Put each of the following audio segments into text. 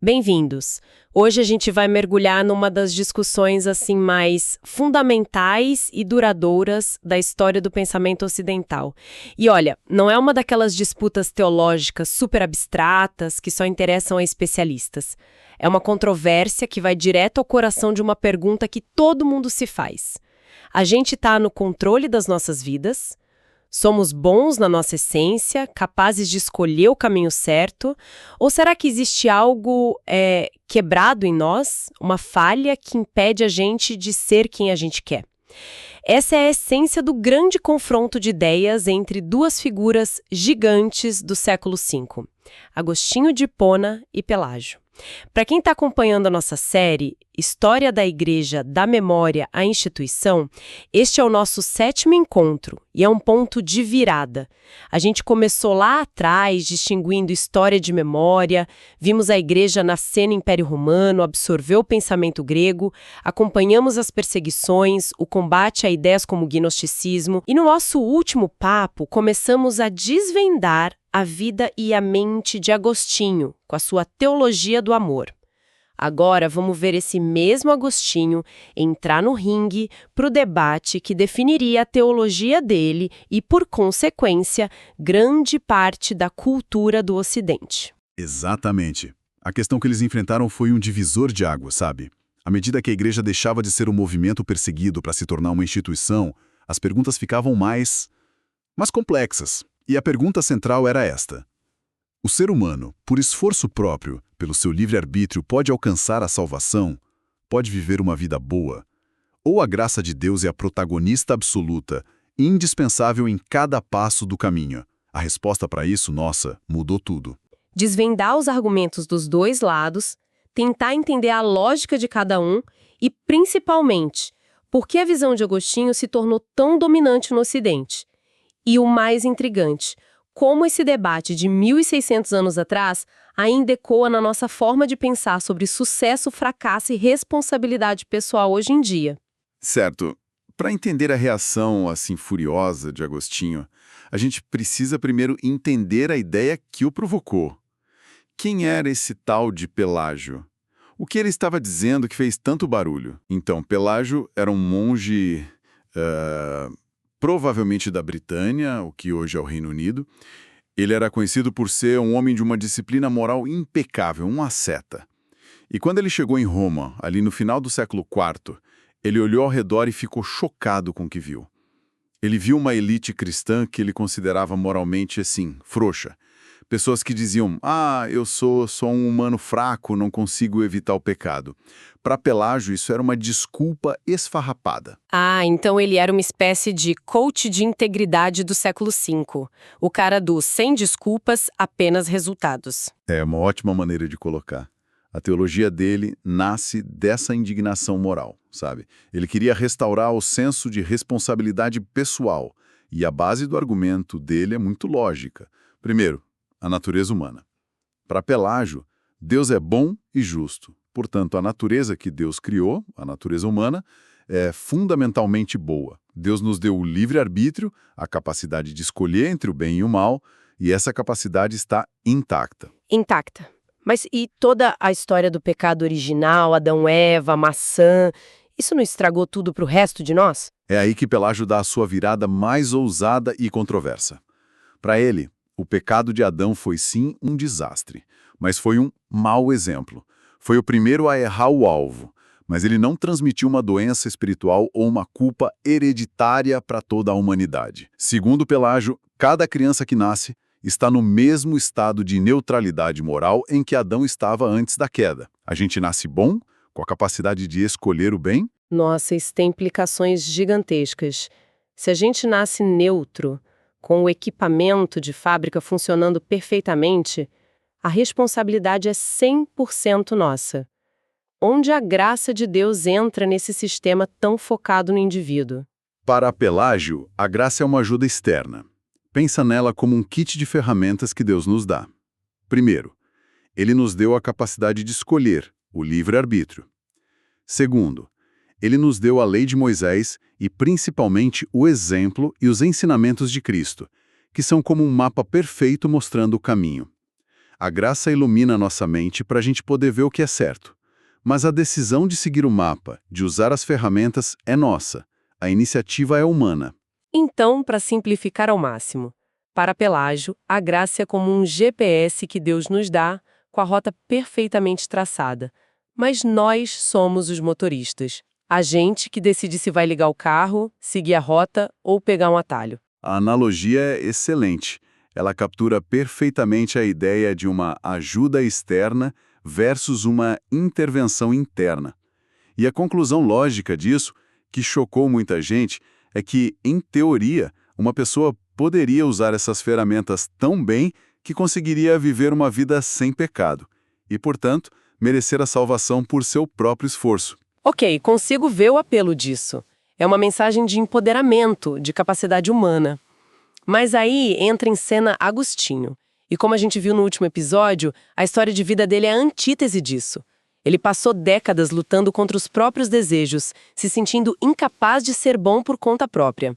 Bem-vindos! Hoje a gente vai mergulhar numa das discussões assim mais fundamentais e duradouras da história do pensamento ocidental. E olha, não é uma daquelas disputas teológicas super abstratas que só interessam a especialistas. É uma controvérsia que vai direto ao coração de uma pergunta que todo mundo se faz. A gente está no controle das nossas vidas? Somos bons na nossa essência, capazes de escolher o caminho certo? Ou será que existe algo quebrado em nós, uma falha que impede a gente de ser quem a gente quer? Essa é a essência do grande confronto de ideias entre duas figuras gigantes do século V, Agostinho de Hipona e Pelágio. Para quem está acompanhando a nossa série História da Igreja, da Memória à Instituição, este é o nosso 7º encontro e é um ponto de virada. A gente começou lá atrás, distinguindo história de memória, vimos a Igreja nascer no Império Romano, absorver o pensamento grego, acompanhamos as perseguições, o combate a ideias como o gnosticismo e no nosso último papo começamos a desvendar a vida e a mente de Agostinho, com a sua teologia do amor. Agora vamos ver esse mesmo Agostinho entrar no ringue para o debate que definiria a teologia dele e, por consequência, grande parte da cultura do Ocidente. Exatamente. A questão que eles enfrentaram foi um divisor de águas, sabe? À medida que a igreja deixava de ser um movimento perseguido para se tornar uma instituição, as perguntas ficavam mais complexas. E a pergunta central era esta: o ser humano, por esforço próprio, pelo seu livre-arbítrio, pode alcançar a salvação? Pode viver uma vida boa? Ou a graça de Deus é a protagonista absoluta, indispensável em cada passo do caminho? A resposta para isso, nossa, mudou tudo. Desvendar os argumentos dos dois lados, tentar entender a lógica de cada um e, principalmente, por que a visão de Agostinho se tornou tão dominante no Ocidente. E o mais intrigante, como esse debate de 1.600 anos atrás ainda ecoa na nossa forma de pensar sobre sucesso, fracasso e responsabilidade pessoal hoje em dia. Certo. Para entender a reação assim furiosa de Agostinho, a gente precisa primeiro entender a ideia que o provocou. Quem era esse tal de Pelágio? O que ele estava dizendo que fez tanto barulho? Então, Pelágio era um monge provavelmente da Britânia, o que hoje é o Reino Unido. Ele era conhecido por ser um homem de uma disciplina moral impecável, um asceta. E quando ele chegou em Roma, ali no final do século IV, ele olhou ao redor e ficou chocado com o que viu. Ele viu uma elite cristã que ele considerava moralmente, assim, frouxa. Pessoas que diziam, eu sou só um humano fraco, não consigo evitar o pecado. Para Pelágio, isso era uma desculpa esfarrapada. Então ele era uma espécie de coach de integridade do século V. O cara do sem desculpas, apenas resultados. É uma ótima maneira de colocar. A teologia dele nasce dessa indignação moral, sabe? Ele queria restaurar o senso de responsabilidade pessoal. E a base do argumento dele é muito lógica. Primeiro, a natureza humana. Para Pelágio, Deus é bom e justo. Portanto, a natureza que Deus criou, a natureza humana, é fundamentalmente boa. Deus nos deu o livre-arbítrio, a capacidade de escolher entre o bem e o mal, e essa capacidade está intacta. Intacta. Mas e toda a história do pecado original, Adão, Eva, maçã, isso não estragou tudo para o resto de nós? É aí que Pelágio dá a sua virada mais ousada e controversa. Para ele, o pecado de Adão foi sim um desastre, mas foi um mau exemplo. Foi o primeiro a errar o alvo, mas ele não transmitiu uma doença espiritual ou uma culpa hereditária para toda a humanidade. Segundo Pelágio, cada criança que nasce está no mesmo estado de neutralidade moral em que Adão estava antes da queda. A gente nasce bom, com a capacidade de escolher o bem. Nossa, isso tem implicações gigantescas. Se a gente nasce neutro, com o equipamento de fábrica funcionando perfeitamente, a responsabilidade é 100% nossa. Onde a graça de Deus entra nesse sistema tão focado no indivíduo? Para Pelágio, a graça é uma ajuda externa. Pensa nela como um kit de ferramentas que Deus nos dá. Primeiro, ele nos deu a capacidade de escolher, o livre-arbítrio. Segundo, ele nos deu a lei de Moisés e, principalmente, o exemplo e os ensinamentos de Cristo, que são como um mapa perfeito mostrando o caminho. A graça ilumina nossa mente para a gente poder ver o que é certo. Mas a decisão de seguir o mapa, de usar as ferramentas, é nossa. A iniciativa é humana. Então, para simplificar ao máximo, para Pelágio, a graça é como um GPS que Deus nos dá, com a rota perfeitamente traçada. Mas nós somos os motoristas. A gente que decide se vai ligar o carro, seguir a rota ou pegar um atalho. A analogia é excelente. Ela captura perfeitamente a ideia de uma ajuda externa versus uma intervenção interna. E a conclusão lógica disso, que chocou muita gente, é que, em teoria, uma pessoa poderia usar essas ferramentas tão bem que conseguiria viver uma vida sem pecado e, portanto, merecer a salvação por seu próprio esforço. Ok, consigo ver o apelo disso. É uma mensagem de empoderamento, de capacidade humana. Mas aí entra em cena Agostinho. E como a gente viu no último episódio, a história de vida dele é a antítese disso. Ele passou décadas lutando contra os próprios desejos, se sentindo incapaz de ser bom por conta própria.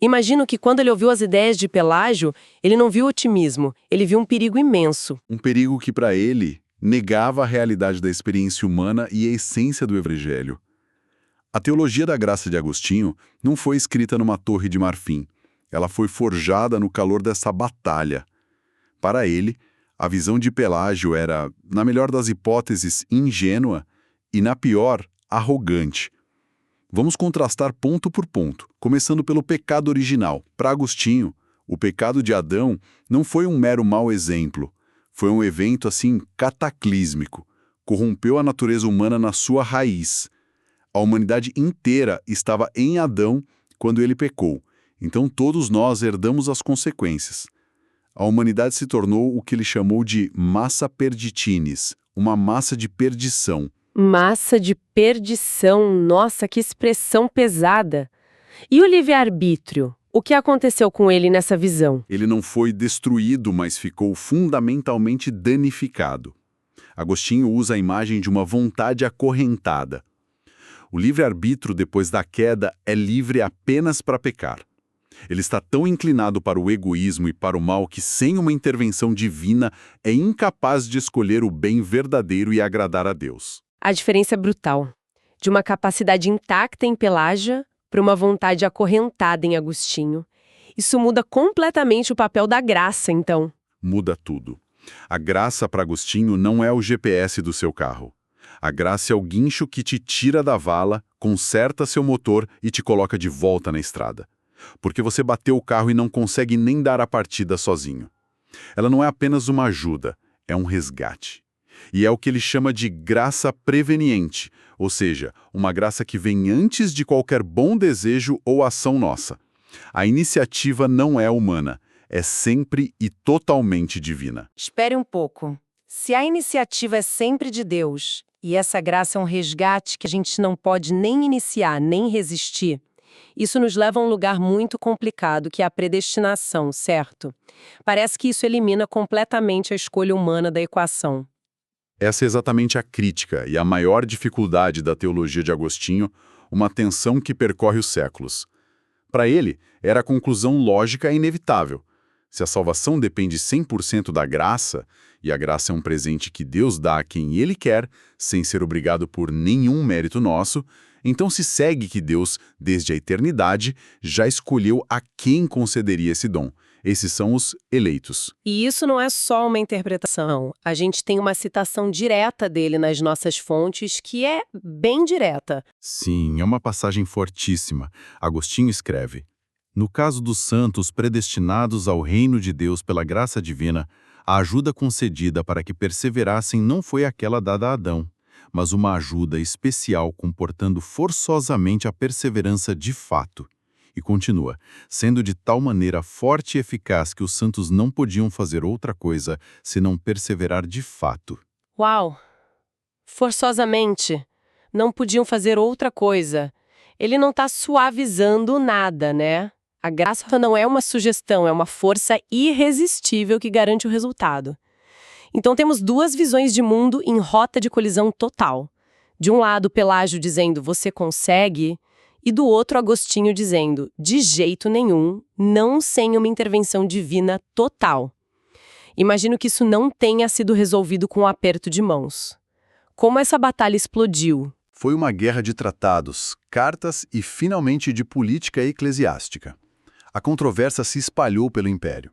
Imagino que quando ele ouviu as ideias de Pelágio, ele não viu otimismo, ele viu um perigo imenso. Um perigo que, para ele, negava a realidade da experiência humana e a essência do Evangelho. A teologia da graça de Agostinho não foi escrita numa torre de marfim. Ela foi forjada no calor dessa batalha. Para ele, a visão de Pelágio era, na melhor das hipóteses, ingênua e, na pior, arrogante. Vamos contrastar ponto por ponto, começando pelo pecado original. Para Agostinho, o pecado de Adão não foi um mero mau exemplo. Foi um evento, assim, cataclísmico. Corrompeu a natureza humana na sua raiz. A humanidade inteira estava em Adão quando ele pecou. Então todos nós herdamos as consequências. A humanidade se tornou o que ele chamou de massa perditinis, uma massa de perdição. Massa de perdição, nossa, que expressão pesada. E o livre-arbítrio? O que aconteceu com ele nessa visão? Ele não foi destruído, mas ficou fundamentalmente danificado. Agostinho usa a imagem de uma vontade acorrentada. O livre-arbítrio, depois da queda, é livre apenas para pecar. Ele está tão inclinado para o egoísmo e para o mal que, sem uma intervenção divina, é incapaz de escolher o bem verdadeiro e agradar a Deus. A diferença é brutal. De uma capacidade intacta em Pelágia para uma vontade acorrentada em Agostinho. Isso muda completamente o papel da graça, então. Muda tudo. A graça para Agostinho não é o GPS do seu carro. A graça é o guincho que te tira da vala, conserta seu motor e te coloca de volta na estrada. Porque você bateu o carro e não consegue nem dar a partida sozinho. Ela não é apenas uma ajuda, é um resgate. E é o que ele chama de graça preveniente, ou seja, uma graça que vem antes de qualquer bom desejo ou ação nossa. A iniciativa não é humana, é sempre e totalmente divina. Espere um pouco. Se a iniciativa é sempre de Deus, e essa graça é um resgate que a gente não pode nem iniciar, nem resistir, isso nos leva a um lugar muito complicado, que é a predestinação, certo? Parece que isso elimina completamente a escolha humana da equação. Essa é exatamente a crítica e a maior dificuldade da teologia de Agostinho, uma tensão que percorre os séculos. Para ele, era a conclusão lógica e inevitável. Se a salvação depende 100% da graça, e a graça é um presente que Deus dá a quem Ele quer, sem ser obrigado por nenhum mérito nosso, então se segue que Deus, desde a eternidade, já escolheu a quem concederia esse dom. Esses são os eleitos. E isso não é só uma interpretação. A gente tem uma citação direta dele nas nossas fontes, que é bem direta. Sim, é uma passagem fortíssima. Agostinho escreve: no caso dos santos predestinados ao reino de Deus pela graça divina, a ajuda concedida para que perseverassem não foi aquela dada a Adão, mas uma ajuda especial comportando forçosamente a perseverança de fato. E continua, sendo de tal maneira forte e eficaz que os santos não podiam fazer outra coisa senão perseverar de fato. Uau! Forçosamente. Não podiam fazer outra coisa. Ele não está suavizando nada, né? A graça não é uma sugestão, é uma força irresistível que garante o resultado. Então temos duas visões de mundo em rota de colisão total. De um lado, Pelágio dizendo, você consegue, e do outro, Agostinho dizendo, de jeito nenhum, não sem uma intervenção divina total. Imagino que isso não tenha sido resolvido com um aperto de mãos. Como essa batalha explodiu? Foi uma guerra de tratados, cartas e, finalmente, de política eclesiástica. A controvérsia se espalhou pelo império.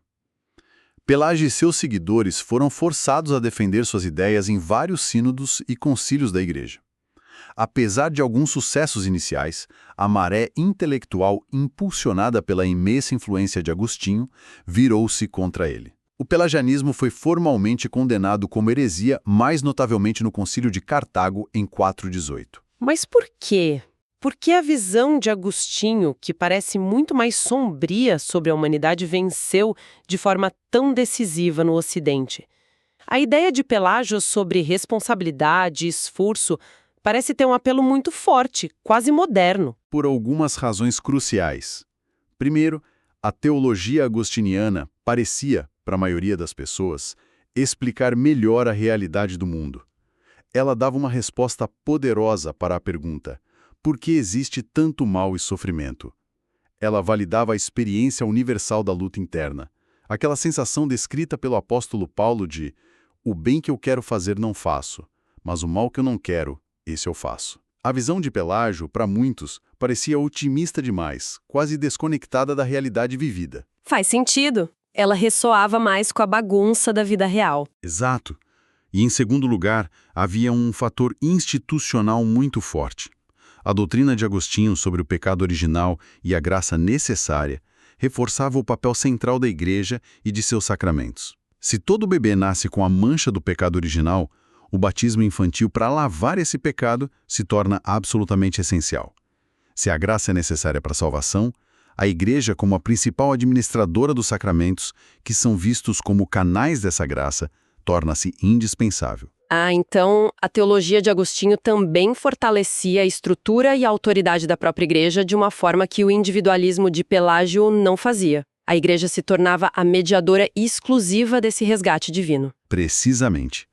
Pelágio e seus seguidores foram forçados a defender suas ideias em vários sínodos e concílios da Igreja. Apesar de alguns sucessos iniciais, a maré intelectual impulsionada pela imensa influência de Agostinho virou-se contra ele. O pelagianismo foi formalmente condenado como heresia, mais notavelmente no Concílio de Cartago, em 418. Mas por quê? Por que a visão de Agostinho, que parece muito mais sombria sobre a humanidade, venceu de forma tão decisiva no Ocidente? A ideia de Pelágio sobre responsabilidade e esforço parece ter um apelo muito forte, quase moderno. Por algumas razões cruciais. Primeiro, a teologia agostiniana parecia, para a maioria das pessoas, explicar melhor a realidade do mundo. Ela dava uma resposta poderosa para a pergunta: por que existe tanto mal e sofrimento? Ela validava a experiência universal da luta interna, aquela sensação descrita pelo apóstolo Paulo de o bem que eu quero fazer não faço, mas o mal que eu não quero, esse eu faço. A visão de Pelágio, para muitos, parecia otimista demais, quase desconectada da realidade vivida. Faz sentido. Ela ressoava mais com a bagunça da vida real. Exato. E, em segundo lugar, havia um fator institucional muito forte. A doutrina de Agostinho sobre o pecado original e a graça necessária reforçava o papel central da Igreja e de seus sacramentos. Se todo bebê nasce com a mancha do pecado original, o batismo infantil para lavar esse pecado se torna absolutamente essencial. Se a graça é necessária para a salvação, a Igreja, como a principal administradora dos sacramentos, que são vistos como canais dessa graça, torna-se indispensável. Ah, então a teologia de Agostinho também fortalecia a estrutura e a autoridade da própria Igreja de uma forma que o individualismo de Pelágio não fazia. A Igreja se tornava a mediadora exclusiva desse resgate divino. Precisamente.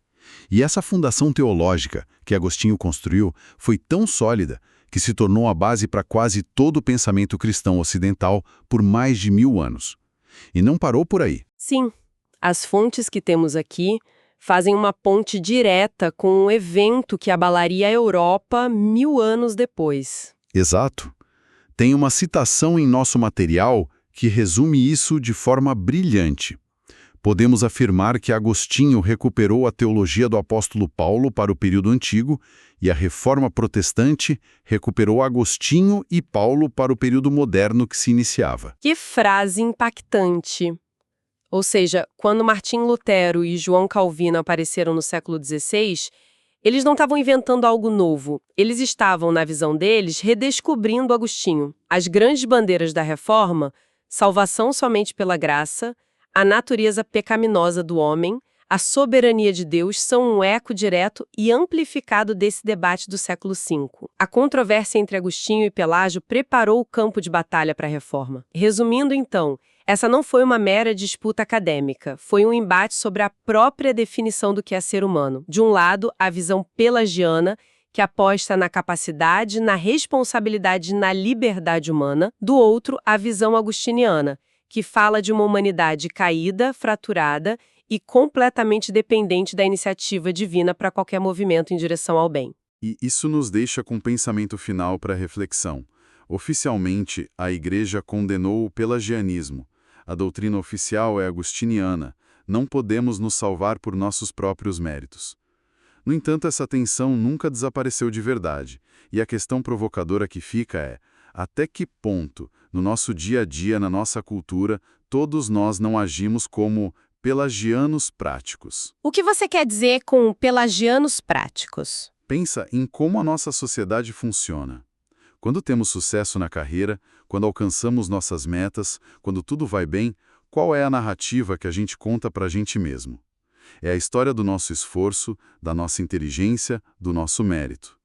E essa fundação teológica que Agostinho construiu foi tão sólida que se tornou a base para quase todo o pensamento cristão ocidental por mais de 1000 anos. E não parou por aí. Sim, as fontes que temos aqui fazem uma ponte direta com um evento que abalaria a Europa 1000 anos depois. Exato. Tem uma citação em nosso material que resume isso de forma brilhante. Podemos afirmar que Agostinho recuperou a teologia do apóstolo Paulo para o período antigo e a reforma protestante recuperou Agostinho e Paulo para o período moderno que se iniciava. Que frase impactante! Ou seja, quando Martim Lutero e João Calvino apareceram no século XVI, eles não estavam inventando algo novo. Eles estavam, na visão deles, redescobrindo Agostinho. As grandes bandeiras da reforma, salvação somente pela graça, a natureza pecaminosa do homem, a soberania de Deus são um eco direto e amplificado desse debate do século V. A controvérsia entre Agostinho e Pelágio preparou o campo de batalha para a reforma. Resumindo, então, essa não foi uma mera disputa acadêmica, foi um embate sobre a própria definição do que é ser humano. De um lado, a visão pelagiana, que aposta na capacidade, na responsabilidade e na liberdade humana. Do outro, a visão agostiniana, que fala de uma humanidade caída, fraturada e completamente dependente da iniciativa divina para qualquer movimento em direção ao bem. E isso nos deixa com um pensamento final para reflexão. Oficialmente, a Igreja condenou o pelagianismo. A doutrina oficial é agostiniana. Não podemos nos salvar por nossos próprios méritos. No entanto, essa tensão nunca desapareceu de verdade. E a questão provocadora que fica é: até que ponto, no nosso dia a dia, na nossa cultura, todos nós não agimos como pelagianos práticos? O que você quer dizer com pelagianos práticos? Pensa em como a nossa sociedade funciona. Quando temos sucesso na carreira, quando alcançamos nossas metas, quando tudo vai bem, qual é a narrativa que a gente conta para a gente mesmo? É a história do nosso esforço, da nossa inteligência, do nosso mérito.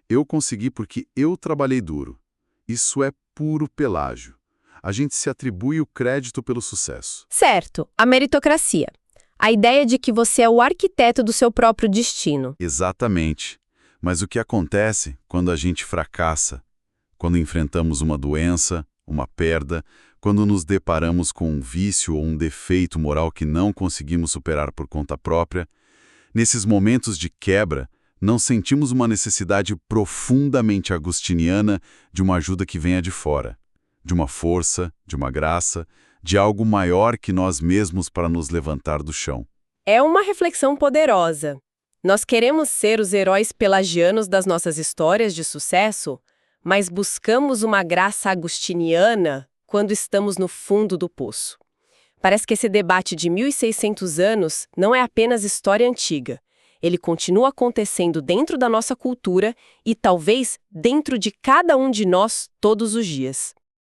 Eu consegui porque eu trabalhei duro. Isso é puro pelágio. A gente se atribui o crédito pelo sucesso. Certo, a meritocracia. A ideia de que você é o arquiteto do seu próprio destino. Exatamente. Mas o que acontece quando a gente fracassa? Quando enfrentamos uma doença, uma perda, Quando nos deparamos com um vício ou um defeito moral que não conseguimos superar por conta própria, nesses momentos de quebra, não sentimos uma necessidade profundamente agustiniana de uma ajuda que venha de fora, de uma força, de uma graça, de algo maior que nós mesmos para nos levantar do chão. É uma reflexão poderosa. Nós queremos ser os heróis pelagianos das nossas histórias de sucesso, mas buscamos uma graça agustiniana quando estamos no fundo do poço. Parece que esse debate de 1.600 anos não é apenas história antiga. Ele continua acontecendo dentro da nossa cultura e talvez dentro de cada um de nós todos os dias.